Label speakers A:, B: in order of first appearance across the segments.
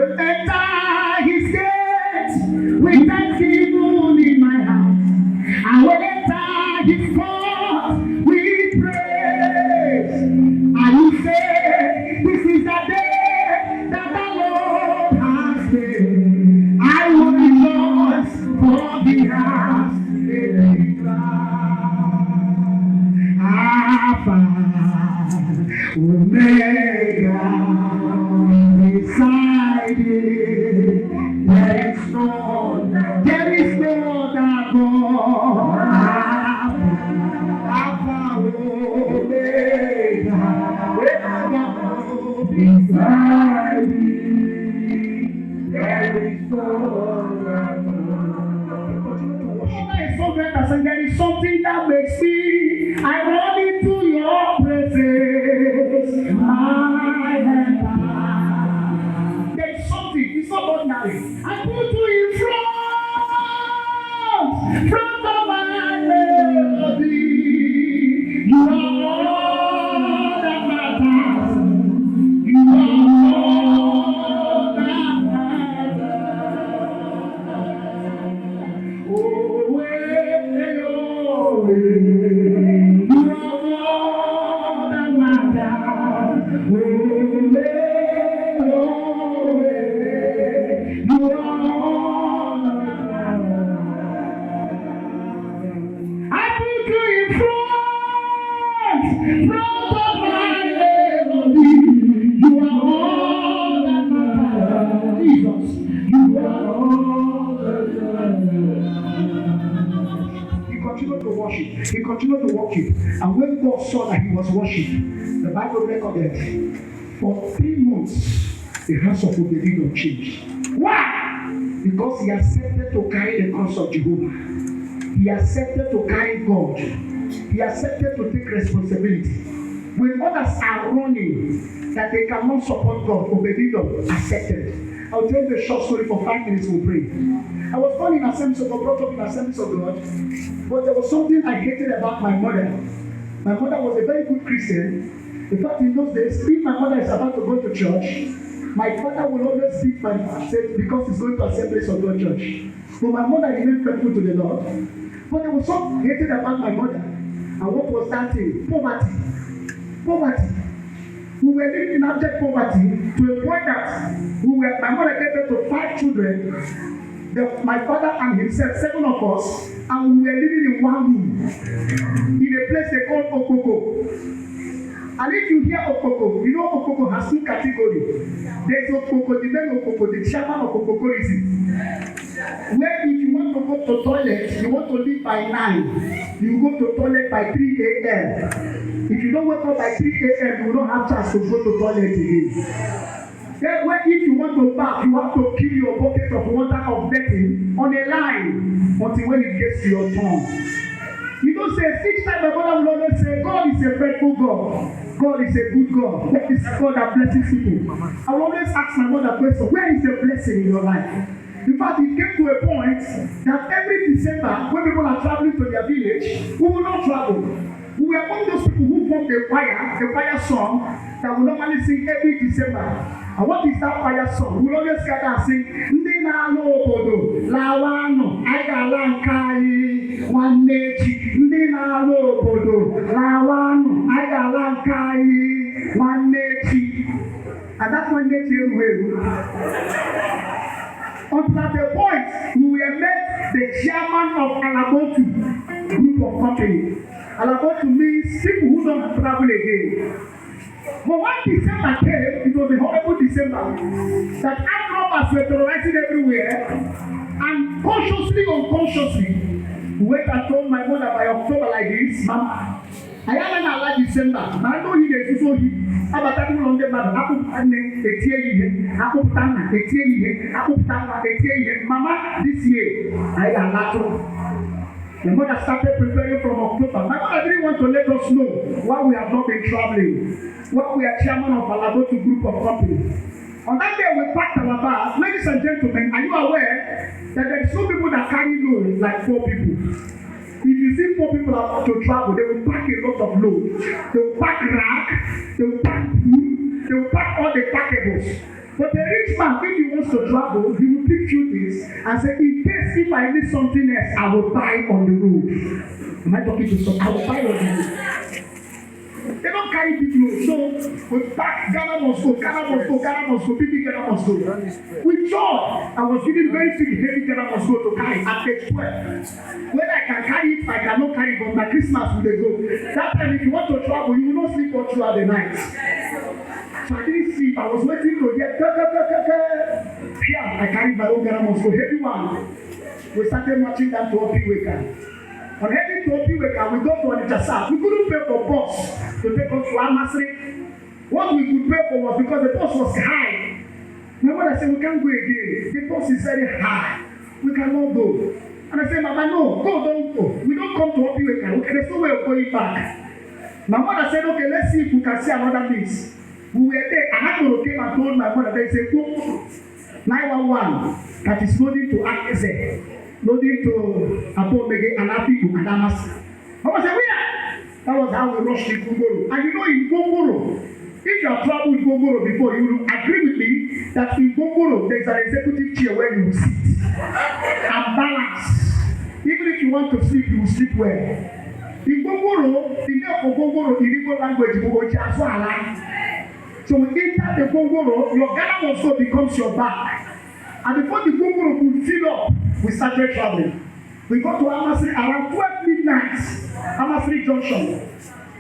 A: will enter his gates with thanksgiving in my heart. I will enter his court with praise. I will say, this is the day that the Lord has made. I will rejoice, for he has made me glad. Alpha, Omega, beside it, there is no other God. Alpha, Omega, beside it, there is no other God. There is something that makes me, I run into your presence, my helper. There is something, it's not ordinary. I put you in front of my melody. You are all that matters. You are all that matters. Oh, he continued to worship. And when God saw that he was worshiping, the Bible recorded for 3 months the house of Obed-Edom changed. Why? Because he accepted to carry the cross of Jehovah. He accepted to carry God. He accepted to take responsibility. When others are running that they cannot support God, Obed-Edom accepted. I'll tell you a short story for 5 minutes. We'll pray. I was born in Assemblies of God, brought up in Assemblies of God, but there was something I hated about my mother. My mother was a very good Christian. In fact, in those days, if my mother is about to go to church, my father will always beat my faith because he's going to Assemblies of God church. So my mother remained faithful to the Lord. But there was something hated about my mother. And what was that thing? Poverty. Poverty. We were living in abject poverty to a point that my mother gave birth to 5 children. My father and himself, 7 of us, and we were living in one room in a place they call Okoko. And if you hear Okoko, you know Okoko has 2 categories. There's Okoko, the main Okoko, the chairman of Okokoism. Where if you want to go to toilet, you want to leave by 9, you go to toilet by 3 a.m. If you don't wake up by 3 a.m., you will not have chance to go to toilet again. Then where if you want to bath, you have to kill your bucket of water of betting on a line until when it gets to your tongue. You don't say 6 times. My mother will always say, God is a faithful God. God is a good God. God is a God that blesses people. I will always ask my mother a question, where is the blessing in your life? In fact, it came to a point that every December, when people are traveling to their village, we will not travel. We were among those people who formed the choir song that we normally sing every December. And what is that choir song? We will always gather and sing, Ndi na-alụ obodo, lawanụ, anyị ga-ala nke anyị nwanne echi. Ndi na-alụ obodo, lawanụ, anyị ga-ala nke anyị nwanne echi. And that nwanne echi erughị. Until at the point we were met the chairman of Alabotu group of company. Alabotu means people who don't travel again. But when December came, it was a horrible December that armed robbers were terrorizing everywhere, and consciously or unconsciously, we went and told my mother by October like this, Mama, I am an Allah December, but I know he is so he. About that long day, but I put an Mama, this year, I am not. The mother started preparing from October. My mother didn't want to let us know why we have not been traveling, why we are chairman of Alabotu group of companies. On that day, we packed our bags. Ladies and gentlemen, are you aware that there are some people that carry loads like 4 people? If you see 4 people about to travel, they will pack a lot of loads. They will pack rack, they will pack food, they will pack all the packables. But the rich man, if you want wants to travel, he will pick few things and say, in case if I need something else, I will buy on the road. Am I talking to someone? I will buy on the road. They don't carry big loads. So we pack, Ghana must go, big Ghana must go. With joy, I was given very big, heavy Ghana must go to carry at age 12. When I can carry it, I cannot carry it, but my Christmas will go. That time, if you want to travel, you will not sleep all throughout the night. So I didn't sleep. I was waiting to hear. Here, I carried my own Ghana must go, heavy one. We started marching down to Opiweka. On heading to Opiweka, we got to Onitsha South. We couldn't pay for bus to take us to Amasri. What we could pay for was because the bus was high. My mother said, we can't go again. The bus is very high. We cannot go. And I said, Mama, no, don't go. We don't come to Opiweka. There's no way of going back. My mother said, okay, let's see if we can see another place. We were there. And I came and told my mother, they said, go 911 that is loading to Akese. Loading to Apomege and Afiku and Damas. Mama said, where? That was how we rushed in Gongoro. And you know, in Gongoro, if you have traveled with Gongoro before, you will agree with me that in Gongoro, there is an executive chair where you will sit and balance. Even if you want to sleep, you will sleep well. In Gongoro, the name of Gongoro in Igbo language is Ojasoala. So we enter the Gongoro, your Ghana also becomes your back. And before the Gongoro could fill up, we started traveling. We got to Amasri around 12 midnight, Amasri Junction.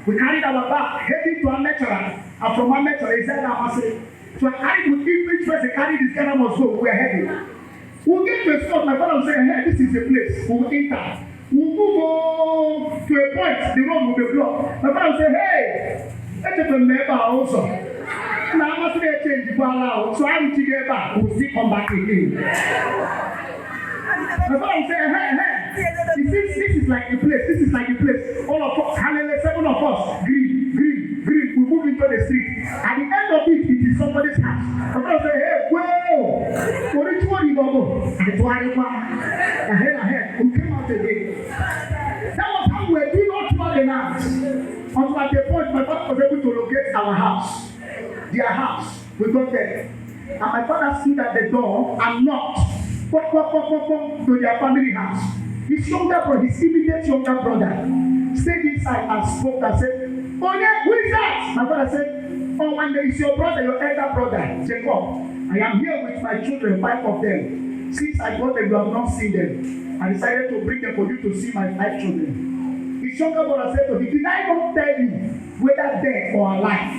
A: We carried our bag, heading to Amechara, and from Amechara, is there Amasri. So I carried with each person carried this Ghana must go, we are heading. We'll get to a spot, my father will say, hey, this is the place, we will enter. We'll move to a point, the road will be blocked. My father will say, hey, let's take a member also. Now Amasri change the power, so I'm together, we'll still come back again. The Bible says, hey, this is like a place. All of us, 7 of us, green. We move into the street. At the end of it, it is somebody's house. The Bible says, hey, whoa, what is one you go? Ahead, we came out again. That was how we were doing all throughout the night. Until at the point, my father was able to locate our house. Their house. We got there. And my father stood at the door and knocked. To their family house. His immediate younger brother, stayed inside and spoke and said, oh yeah, who is that? My father said, oh, one day it's your brother, your elder brother, Jacob. I am here with my children, 5 of them. Since I got them, you have not seen them. I decided to bring them for you to see my 5 children. His younger brother said to him, did I not tell you whether dead or alive,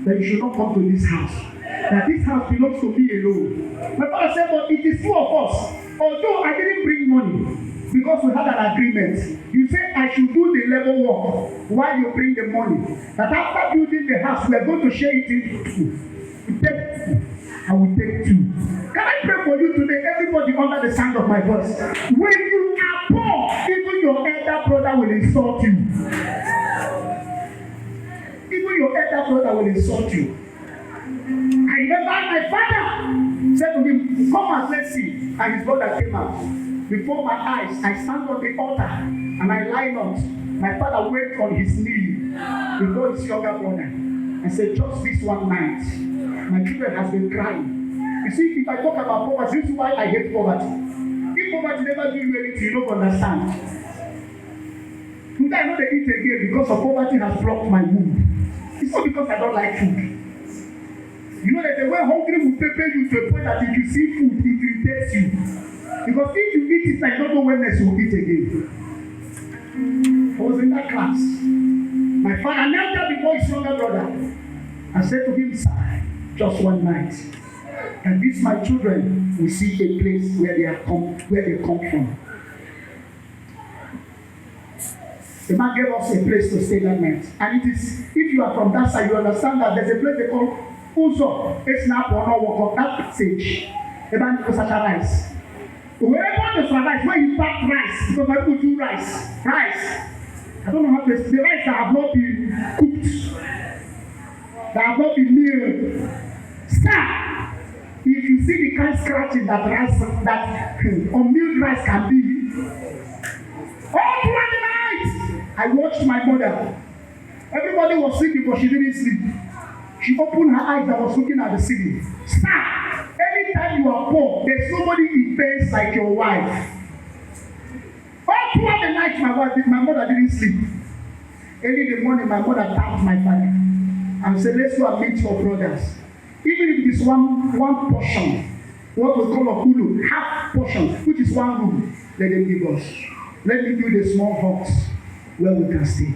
A: that you should not come to this house? That this house belongs to me alone. My father said, but it is 2 of us. Although I didn't bring money, because we had an agreement. You said I should do the level work while you bring the money. That after building the house, we are going to share it into 2. You take 2. I will take 2. Can I pray for you today, everybody under the sound of my voice? When you are poor, even your elder brother will insult you. Even your elder brother will insult you. I remember my father said to him, come and let's see. And his brother came out. Before my eyes, I stand on the altar and I lie on. My father went on his knee before his younger brother and said, just this one night, my children has been crying. You see, if I talk about poverty, this is why I hate poverty. If poverty never do you anything, you don't understand. Today I know they eat again because of poverty has blocked my womb. It's not because I don't like food. You know that the way hungry will prepare you to a point that if you see food, it irritates you. Because if you eat it, I don't know when next you will eat again. I was in that class. My father knelt down before his younger brother and said to him, sir, just one night. And these my children will see a place where they come from. The man gave us a place to stay that night. And it is, if you are from that side, you understand that there's a place they call Uzo. It's not one or walk up that passage. The man goes such a rice. Wherever there's a rice, when you pack rice, because I people do rice. I don't know how to say the rice that have not been cooked, that have not been milled. Sir, if you see the kind of scratching that rice, that unmilled rice can be, all throughout the night, I watched my mother. Everybody was sleeping, but she didn't sleep. She opened her eyes and was looking at the ceiling. Sir, anytime you are are poor, there's nobody in pains like your wife. All throughout the night, my mother didn't sleep. Early in the morning, my mother tapped my father and said, let's go and meet your brothers. Even if it is one portion, what we call a kulu, half portion, which is one room, let them give us. Let me build a small hut where we can stay.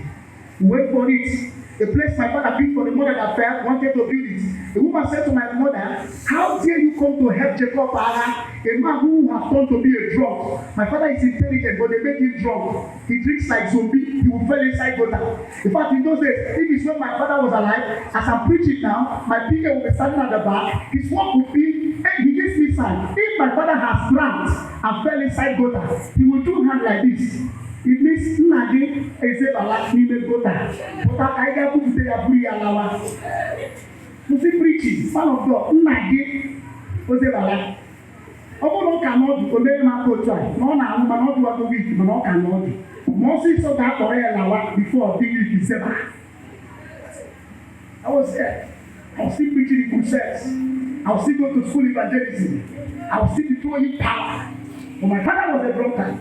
A: We wait for it. The place my father built for the mother that fell wanted to build it. The woman said to my mother, how dare you come to help Jacob, a man who has turned to be a drunk? My father is intelligent, but they made him drunk. He drinks like zombie. He will fall inside gutter. In fact, in those days, if it's when my father was alive, as I'm preaching now, my PK will be standing at the back. His work would be, hey, he gives me sign. If my father has drank and fell inside gutter, he will do hand like this. It means Nadi Ezebala Nime Gota. But I got to say a free alawa. You see preaching, man of God, Nadi Ezebala. Omo no cannot do, Omo no go try. No na no man not do what we do, no cannot do. Most so that for alawa before being December. I was there. I was still preaching in crusades. I was still going to school evangelism. I was still deploying power. But my father was a drunkard.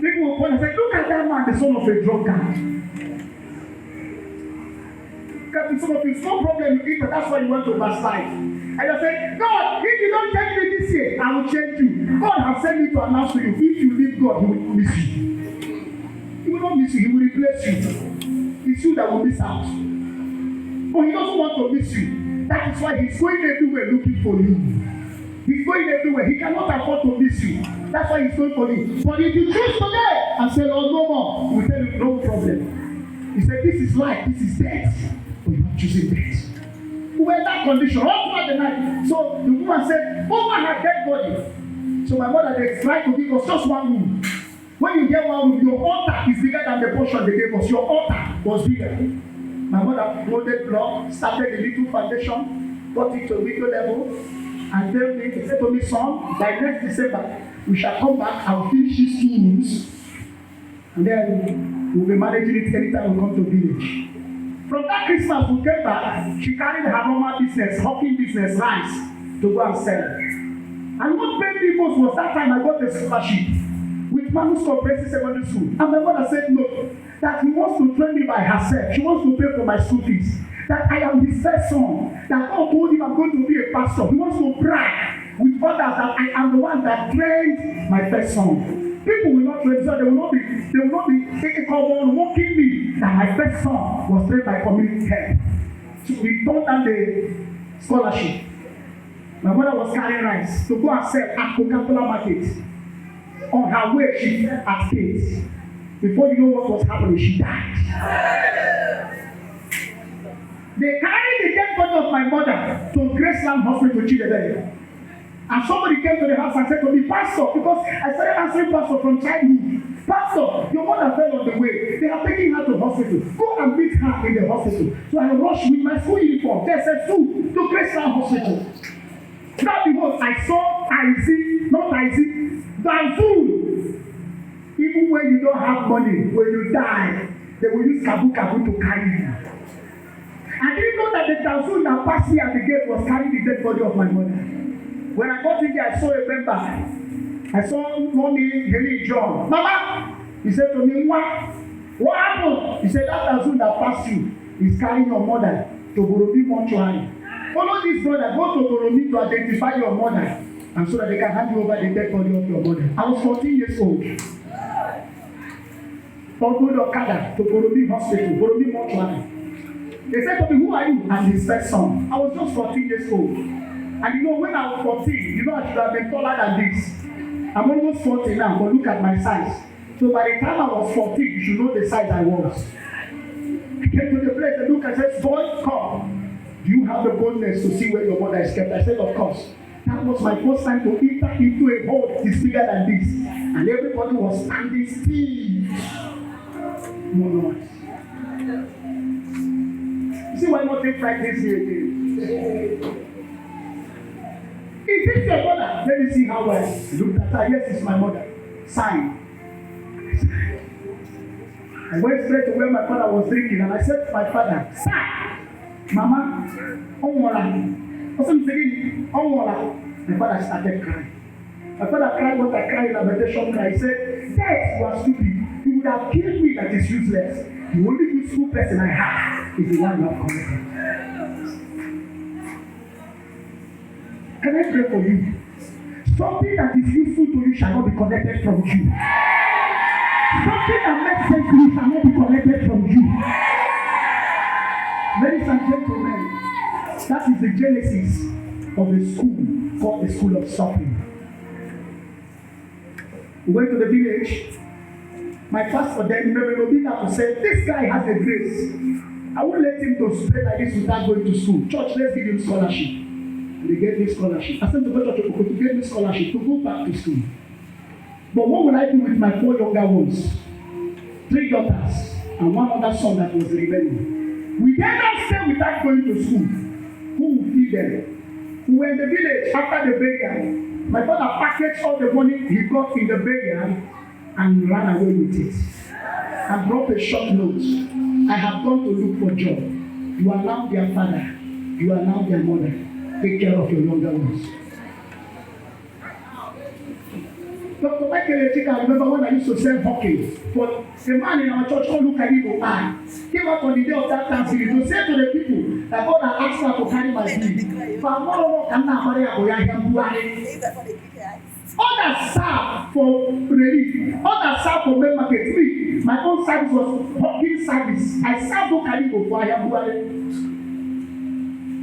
A: People will point and say, look at that man, the son of a drunkard. Some of you, no problem with it, but that's why you want to backslide. And you say, God, if you don't change me this year, I will change you. God has sent me to announce to you, if you leave God, He will miss you. He will not miss you, He will replace you. It's you that will miss out. But He doesn't want to miss you. That is why He's going everywhere looking for you. He's going everywhere. He cannot afford to miss you. That's why He's going for you. But if you choose today and say, Lord, no more, He will tell you, no problem. He said, this is life, this is death. But you are choosing death. We were in that condition all throughout the night. So the woman said, over her dead body. So my mother, they tried to give us just one room. When you get one room, your altar is bigger than the portion they gave us. Your altar was bigger. My mother loaded block, started a little foundation, got it to window level. And tell me, he said to me, son, by next December, we shall come back and finish these 2 rooms. And then we'll be managing it anytime we come to village. From that Christmas, we came back. She carried her normal business, hawking business, rice, to go and sell. And what paid me most was that time I got a scholarship with Manus Comprehensive Secondary School. And my mother said no, that he wants to train me by herself. She wants to pay for my school fees. That I am his first son. That God told him I'm going to be a pastor. He wants to brag with others that I am the one that trained my first son. People will not train, so they will not be taking common mocking me that my first son was trained by community help. So we turned down the scholarship. My mother was carrying rice to go and sell at Coca-Cola market. On her way, she fell at Kate. Before you know what was happening, she died. They carried the dead body of my mother to Graceland Hospital to Chidebele. And somebody came to the house and said to me, Pastor, because I started answering Pastor from childhood. Pastor, your mother fell on the way. They are taking her to hospital. Go and meet her in the hospital. So I rushed with my school uniform, JSS2, to Graceland Hospital. Now behold, I saw Danzul. Even when you don't have money, when you die, they will use kabu to carry you. I didn't know that the Danzul that passed me at the gate was carrying the dead body of my mother. When I got in there, I saw a member. I saw mommy, Haley John. Mama, he said to me, what happened? He said, that Danzul that passed you is carrying your mother to Borobi mortuary. Follow this brother, go to Borobi to identify your mother, and so that they can hand you over the dead body of your mother. I was 14 years old. Followed Okada to Borobi hospital, Borobi mortuary. They said to me, who are you? I'm his first son. I was just 14 years old. And you know, when I was 14, you know, I should have been taller than this. I'm almost 40 now, but look at my size. So by the time I was 14, you should know the size I was. I came to the place and look and said, boy, come. Do you have the boldness to see where your mother is kept? I said, of course. That was my first time to enter into a hole that is bigger than this. And everybody was standing still. No noise. You see why not take practice here again? Is this your mother? Let me see how well. Look at her. Yes, it's my mother. Sign. I went straight to where my father was drinking and I said to my father, Sir, Mama, Onwala. What's I'm saying? Onwala. My father started crying. My father cried what I cried in lamentation cry. He said, "Death, you are stupid. You would have killed me that is useless. The only useful person I have is the one you have connected." Can I pray for you? Something that is useful to you shall not be connected from you. Something that makes sense to you shall not be connected from you. Ladies and gentlemen, that is the genesis of the school called the School of Suffering. We went to the village. My pastor then, Remember, said, "This guy has a grace. I won't let him to stay like this without going to school. Church, let's give him scholarship." And they gave me scholarship. I said to go to church to give me scholarship to go back to school. But what would I do with my 4 younger ones? 3 daughters and 1 other son that was remaining. We cannot stay without going to school. Who will feed them? We were in the village after the burial. My father packaged all the money he got in the burial and ran away with it. And brought a short note. "I have gone to look for job. You are now their father. You are now their mother. Take care of your younger ones." Dr. Michael Echika, I remember when I used to sell hockey for a man in our church called Lukadibo I came out on the day of that Thanksgiving to say to the people that God had asked her to carry my bill. Others serve for relief. Others serve for main market. Me, my own service was hockey service. I served Lukadibo for Ayambuare.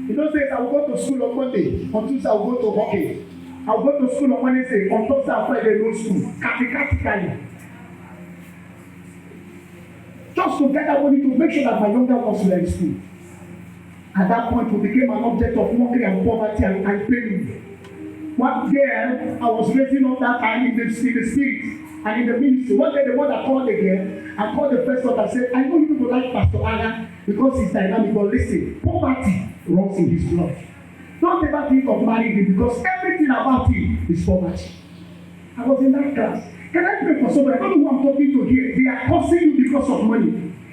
A: In those days, I would go to school on Monday. On Tuesday, I would go to hockey. I would go to school on Wednesday. On Thursday and Friday, no school. Categorically. Just to gather money to make sure that my younger ones were in school. At that point, we became an object of mockery and poverty and pain. One girl, I was raising up that time in the spirit and in the ministry. One day, the mother called again and called the first daughter and said, "I know you people like Pastor Anna because he's dynamic, but listen, poverty runs in his blood. Don't ever think of marrying him because everything about him is poverty." I was in that class. Can I pray for somebody? I don't know who I'm talking to here. They are cursing you because of money.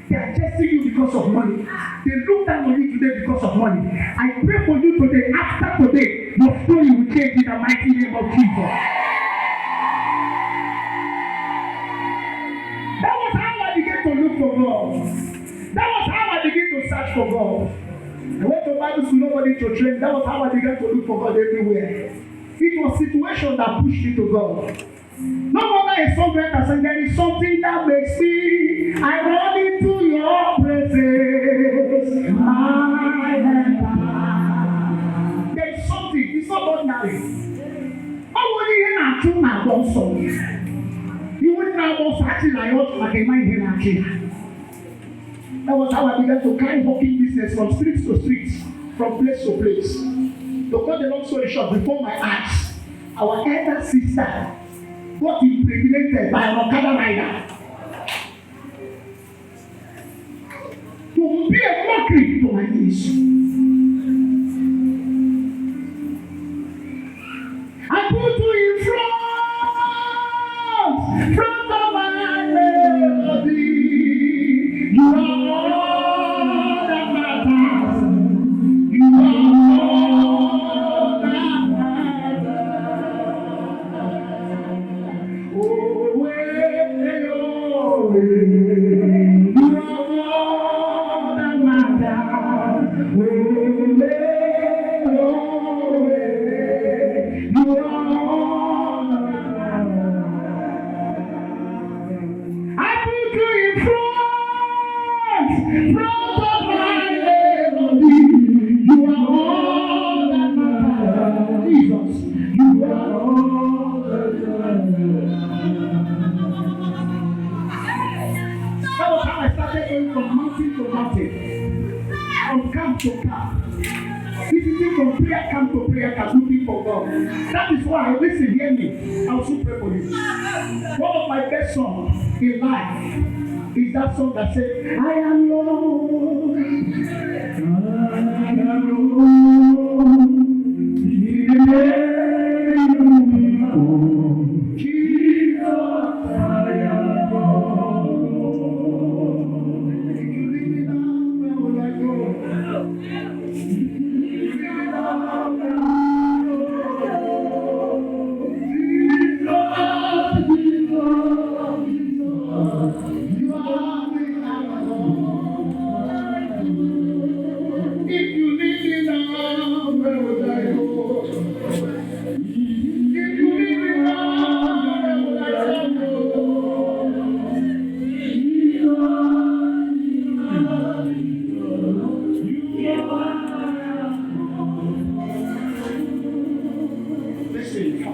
A: They are testing you because of money. They look down on you today because of money. I pray for you today. After today, your story will change in the mighty name of Jesus. That was how I began to look for God. That was how I began to search for God. I went to Bible school, nobody to train. That was how I began to look for God everywhere. It was situation that pushed me to God. No wonder a songwriter said, "There is something that makes me, I run into your presence, my helper." There is something, it's not ordinary. Only here and two now don't so. You wouldn't have also acting like what like a mind here and here. That was how I began to carry walking business from street to street, from place to place. To cut the long story short, before my eyes, our elder sister got impregnated by an Okada rider. To be a mockery to my ministry. I put you in front of my melody. You are all that matters. You are all that matters. Oh, you are all that matters. You are all that matters. I put you in front of my melody. You are all that matters. Jesus, you are all that matters. That was how I started going from mountain to mountain, from camp to camp, visiting from prayer camp to prayer camp, looking for God. That is why, listen, hear me. I will soon pray for you. One of my best songs in life is that song that says, "I am yours, I am yours, Jesus, I am yours." If you leave me now, where will I go? If you leave me now, where will I go?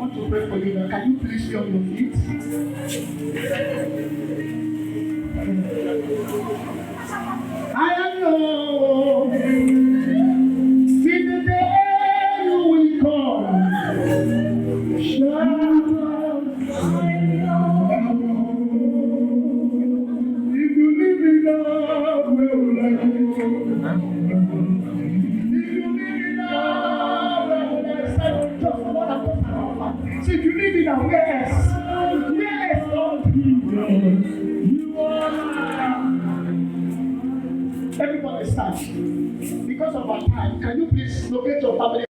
A: want to pray for you now. Can you please be on your feet? I am your see the day you will come. If you leave me now, where will I go? If you leave me now, where will I stand? Just for what I'm talking about. So if you leave me now, where else? Where else, Lord? You are. Everybody stand. Because of our time, can you please locate your family?